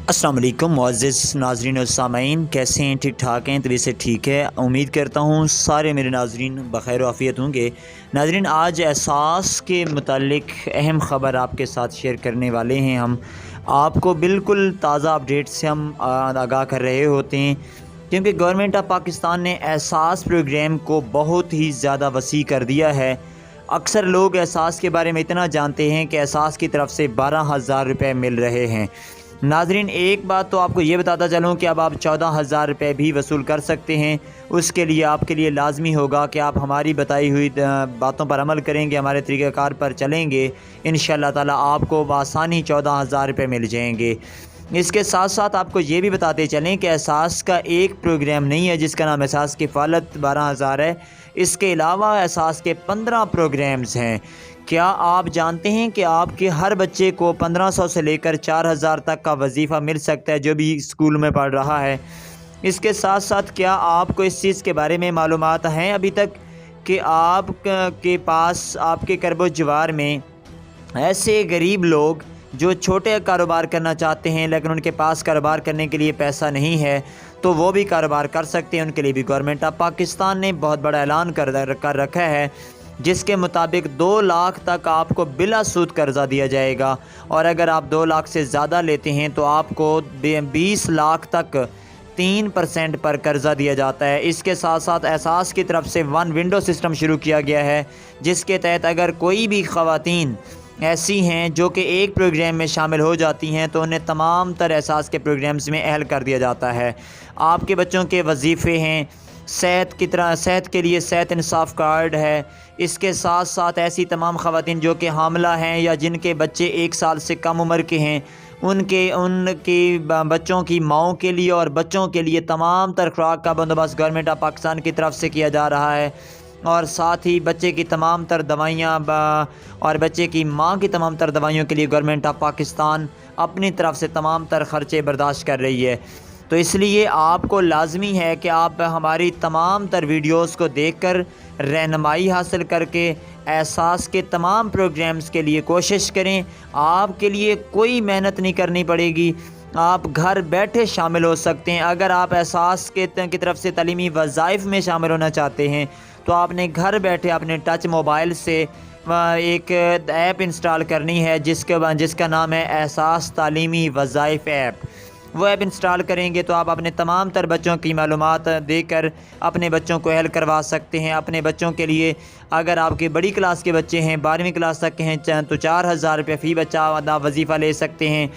अस्सलाम वालेकुम मुअज़्ज़िज़ नाज़रीन और सामईन, कैसे हैं? ठीक ठाक हैं? तबीयत से ठीक है। उम्मीद करता हूँ सारे मेरे नाज़रीन बख़ैर व आफ़ियत होंगे। नाज़रीन, आज एहसास के मुतालिक अहम ख़बर आपके साथ शेयर करने वाले हैं। हम आपको बिल्कुल ताज़ा अपडेट से हम आगाह कर रहे होते हैं, क्योंकि गवर्नमेंट ऑफ पाकिस्तान ने एहसास प्रोग्राम को बहुत ही ज़्यादा वसी कर दिया है। अक्सर लोग एहसास के बारे में इतना जानते हैं कि एहसास की तरफ से 12,000 रुपये मिल रहे हैं। नाज़रीन, एक बात तो आपको ये बताता चलूँ कि अब आप 14,000 रुपये भी वसूल कर सकते हैं। उसके लिए आपके लिए लाजमी होगा कि आप हमारी बताई हुई बातों पर अमल करेंगे, हमारे तरीक़ाकार पर चलेंगे। इंशाअल्लाह ताला आपको बआसानी 14,000 रुपये मिल जाएंगे। इसके साथ साथ आपको ये भी बताते चलें कि एहसास का एक प्रोग्राम नहीं है जिसका नाम एहसास किफ़ालत 12,000 है। इसके अलावा एहसास के 15 प्रोग्राम्स हैं। क्या आप जानते हैं कि आपके हर बच्चे को 1500 से लेकर 4,000 तक का वजीफ़ा मिल सकता है जो भी स्कूल में पढ़ रहा है। इसके साथ साथ क्या आपको इस चीज़ के बारे में मालूमात हैं अभी तक कि आप के पास आपके करबो जवार में ऐसे गरीब लोग जो छोटे कारोबार करना चाहते हैं लेकिन उनके पास कारोबार करने के लिए पैसा नहीं है, तो वो भी कारोबार कर सकते हैं। उनके लिए भी गवर्नमेंट ऑफ पाकिस्तान ने बहुत बड़ा ऐलान कर रखा है, जिसके मुताबिक 2 लाख तक आपको बिला सूद कर्ज़ा दिया जाएगा, और अगर आप 2 लाख से ज़्यादा लेते हैं तो आपको 20 लाख तक 3% पर कर्ज़ा दिया जाता है। इसके साथ साथ एहसास की तरफ से 1 विंडो सिस्टम शुरू किया गया है, जिसके तहत अगर कोई भी ख़वातीन ऐसी हैं जो कि एक प्रोग्राम में शामिल हो जाती हैं तो उन्हें तमाम तर एहसास के प्रोग्राम्स में अहल कर दिया जाता है। आपके बच्चों के वजीफ़े हैं, सेहत के लिए सेहत इंसाफ कार्ड है। इसके साथ साथ ऐसी तमाम ख़वातीन जो कि हामला हैं या जिनके बच्चे 1 साल से कम उम्र के हैं, उनके बच्चों की माओं के लिए और बच्चों के लिए तमाम तर खुराक का बंदोबस्त गवर्नमेंट ऑफ पाकिस्तान की तरफ से किया जा रहा है। और साथ ही बच्चे की तमाम तर दवाइयाँ और बच्चे की माँ की तमाम तर दवाइयों के लिए गवर्नमेंट ऑफ पाकिस्तान अपनी तरफ से तमाम तर ख़र्चे बर्दाश्त कर रही है। तो इसलिए आपको लाजमी है कि आप हमारी तमाम तर वीडियोस को देखकर रहनुमाई हासिल करके एहसास के तमाम प्रोग्राम्स के लिए कोशिश करें। आपके लिए कोई मेहनत नहीं करनी पड़ेगी, आप घर बैठे शामिल हो सकते हैं। अगर आप एहसास की तरफ से तालीमी वज़ाइफ में शामिल होना चाहते हैं तो आपने घर बैठे अपने टच मोबाइल से एक ऐप इंस्टॉल करनी है जिसका नाम है एहसास तालीमी वज़ाइफ ऐप। वो ऐप इंस्टॉल करेंगे तो आप अपने तमाम तर बच्चों की मालूमात देकर अपने बच्चों को अहल करवा सकते हैं। अपने बच्चों के लिए अगर आपके बड़ी क्लास के बच्चे हैं, 12वीं क्लास तक के हैं, तो 4,000 रुपये फ़ी बच्चा वजीफ़ा ले सकते हैं।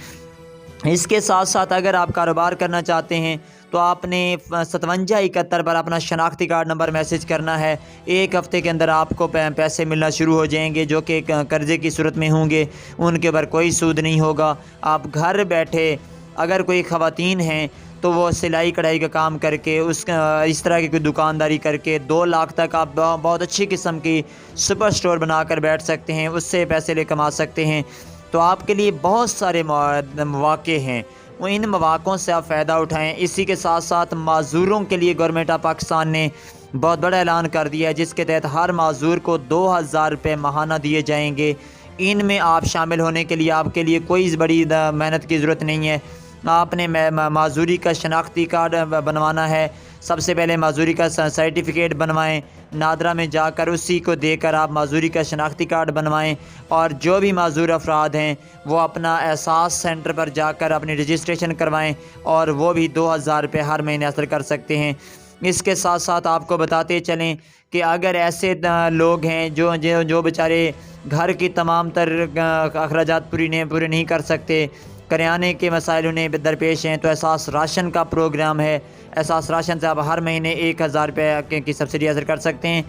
इसके साथ साथ अगर आप कारोबार करना चाहते हैं तो आपने 5771 पर अपना शनाख्ती कार्ड नंबर मैसेज करना है। 1 हफ़्ते के अंदर आपको पैसे मिलना शुरू हो जाएंगे जो कि कर्ज़े की सूरत में होंगे, उनके ऊपर कोई सूद नहीं होगा। आप घर बैठे अगर कोई ख़वातीन हैं तो वो सिलाई कढ़ाई का काम करके इस तरह की कोई दुकानदारी करके 2 लाख तक आप बहुत अच्छी किस्म की सुपर स्टोर बनाकर बैठ सकते हैं, उससे पैसे ले कमा सकते हैं। तो आपके लिए बहुत सारे मौक़े हैं, वो इन मौक़ों से आप फ़ायदा उठाएं। इसी के साथ साथ माज़ूरों के लिए गवर्नमेंट ऑफ पाकिस्तान ने बहुत बड़ा ऐलान कर दिया है, जिसके तहत हर माज़ूर को 2,000 रुपये माहाना दिए जाएंगे। इनमें आप शामिल होने के लिए आपके लिए कोई बड़ी मेहनत की ज़रूरत नहीं है। आपने माज़ूरी का शनाख्ती कार्ड बनवाना है। सबसे पहले माज़ूरी का सर्टिफिकेट बनवाएं, नादरा में जाकर उसी को देकर आप माज़ूरी का शनाख्ती कार्ड बनवाएं। और जो भी माज़ूर अफराद हैं वो अपना एहसास सेंटर पर जाकर अपनी रजिस्ट्रेशन करवाएं और वो भी 2,000 रुपये हर महीने हासिल कर सकते हैं। इसके साथ साथ आपको बताते चलें कि अगर ऐसे लोग हैं जो बेचारे घर की तमाम तर अखराजात पूरे नहीं कर सकते, करियाने के मसाइल उन्हें दरपेश हैं, तो एहसास राशन का प्रोग्राम है। एहसास राशन से आप हर महीने 1,000 रुपये की सब्सिडी हासिल कर सकते हैं।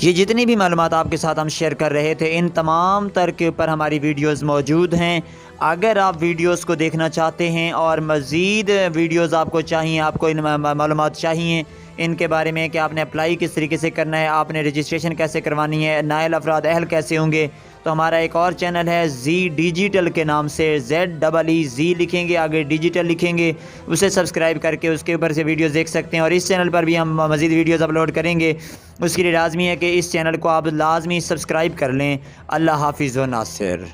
ये जितनी भी मालूमात आपके साथ हम शेयर कर रहे थे, इन तमाम तर के ऊपर हमारी वीडियोस मौजूद हैं। अगर आप वीडियोस को देखना चाहते हैं और मज़ीद वीडियोस आपको चाहिए, आपको इन मालूमात चाहिए इनके बारे में कि आपने अप्लाई किस तरीके से करना है, आपने रजिस्ट्रेशन कैसे करवानी है, नायल अफराद अहल कैसे होंगे, तो हमारा एक और चैनल है जी डिजिटल के नाम से, ZEEZ लिखेंगे, आगे डिजिटल लिखेंगे, उसे सब्सक्राइब करके उसके ऊपर से वीडियोस देख सकते हैं। और इस चैनल पर भी हम मज़ीद वीडियोस अपलोड करेंगे, उसके लिए लाजमी है कि इस चैनल को आप लाजमी सब्सक्राइब कर लें। अल्लाह हाफिज़ व नासिर।